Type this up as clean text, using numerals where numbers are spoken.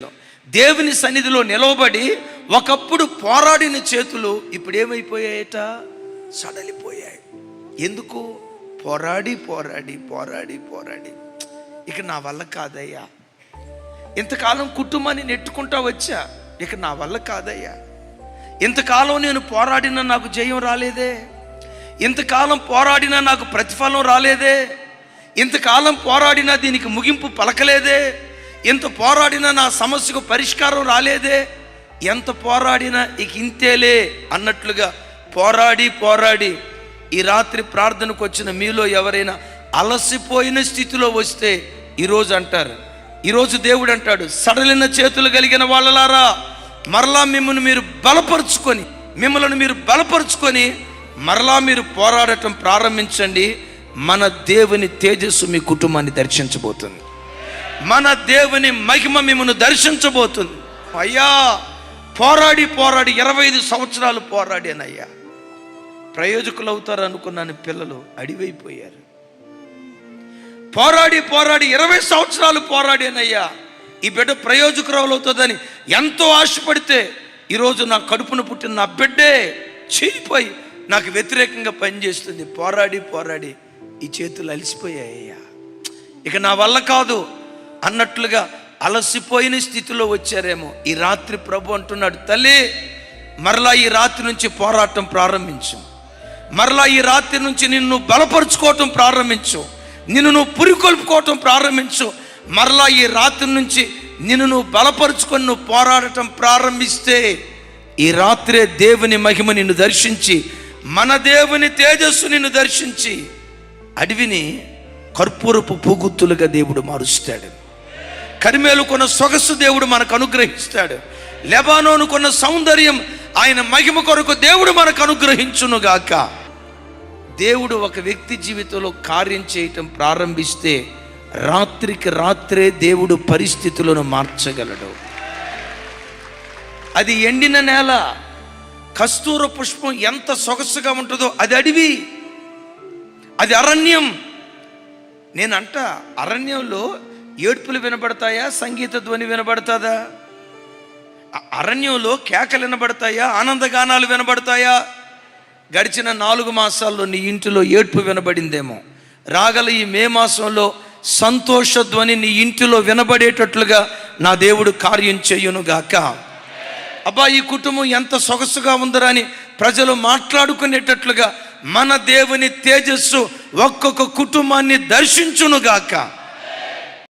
దేవుని సన్నిధిలో నిలవబడి ఒకప్పుడు పోరాడిన చేతులు ఇప్పుడు ఏమైపోయాయట? సడలిపోయాయి. ఎందుకు? పోరాడి పోరాడి పోరాడి పోరాడి ఇక నా వల్ల కాదయ్యా, ఇంతకాలం కుటుంబాన్ని నెట్టుకుంటా వచ్చా, ఇక నా వల్ల కాదయ్యా, ఇంతకాలం నేను పోరాడినా నాకు జయం రాలేదే, ఇంతకాలం పోరాడినా నాకు ప్రతిఫలం రాలేదే, ఇంతకాలం పోరాడినా దీనికి ముగింపు పలకలేదే, ఎంత పోరాడినా నా సమస్యకు పరిష్కారం రాలేదే, ఎంత పోరాడినా ఇక ఇంతేలే అన్నట్లుగా పోరాడి పోరాడి ఈ రాత్రి ప్రార్థనకు వచ్చిన మీలో ఎవరైనా అలసిపోయిన స్థితిలో వస్తే ఈరోజు అంటారు, ఈరోజు దేవుడు అంటాడు, సడలిన చేతులు కలిగిన వాళ్ళలారా మరలా మిమ్మల్ని మీరు బలపరుచుకొని మరలా మీరు పోరాడటం ప్రారంభించండి. మన దేవుని తేజస్సు మీ కుటుంబాన్ని దర్శించబోతుంది. మన దేవుని మహిమ మిమ్మల్ని దర్శించబోతుంది. అయ్యా, పోరాడి పోరాడి 25 సంవత్సరాలు పోరాడానయ్యా, ప్రయోజకులు అవుతారు అనుకున్నాను, పిల్లలు అడివైపోయారు. పోరాడి పోరాడి 20 సంవత్సరాలు పోరాడానయ్యా, ఈ బిడ్డ ప్రయోజకురాలు అవుతుందని ఎంతో ఆశపడితే ఈరోజు నా కడుపున పుట్టిన నా బిడ్డే చీలిపోయి నాకు వ్యతిరేకంగా పనిచేస్తుంది. పోరాడి పోరాడి ఈ చేతులు అలసిపోయాయ్యా, ఇక నా వల్ల కాదు అన్నట్లుగా అలసిపోయిన స్థితిలో వచ్చారేమో. ఈ రాత్రి ప్రభు అంటున్నాడు, తల్లి మరలా ఈ రాత్రి నుంచి పోరాటం ప్రారంభించు, మరలా ఈ రాత్రి నుంచి నిన్ను బలపరుచుకోవటం ప్రారంభించు, నిన్ను నువ్వు పురికొల్పుకోవటం ప్రారంభించు. మరలా ఈ రాత్రి నుంచి నిన్ను నువ్వు బలపరుచుకొని నువ్వు పోరాడటం ప్రారంభిస్తే ఈ రాత్రే దేవుని మహిమ నిన్ను దర్శించి, మన దేవుని తేజస్సు నిన్ను దర్శించి అడవిని కర్పూరపు పూగుత్తులుగా దేవుడు మారుస్తాడు. కరిమేలు కొన్న సొగసు దేవుడు మనకు అనుగ్రహిస్తాడు. లెబానోను కొన్న సౌందర్యం ఆయన మహిమ కొరకు దేవుడు మనకు అనుగ్రహించునుగాక. దేవుడు ఒక వ్యక్తి జీవితంలో కార్యం చేయటం ప్రారంభిస్తే రాత్రికి రాత్రే దేవుడు పరిస్థితులను మార్చగలడు. అది ఎండిన నేల, కస్తూర పుష్పం ఎంత సొగసుగా ఉంటుందో అది అడవి, అది అరణ్యం. నేనంట, అరణ్యంలో ఏడ్పులు వినబడతాయా, సంగీత ధ్వని వినబడతాదా? అరణ్యంలో కేకలు వినబడతాయా, ఆనందగానాలు వినబడతాయా? గడిచిన 4 మాసాల్లో నీ ఇంటిలో ఏడ్పు వినబడిందేమో, రాగల ఈ మే మాసంలో సంతోష ధ్వని నీ ఇంటిలో వినబడేటట్లుగా నా దేవుడు కార్యం చేయునుగాక. అబ్బా, ఈ కుటుంబం ఎంత సొగసుగా ఉందరా అని ప్రజలు మాట్లాడుకునేటట్లుగా మన దేవుని తేజస్సు ఒక్కొక్క కుటుంబాన్ని దర్శించునుగాక.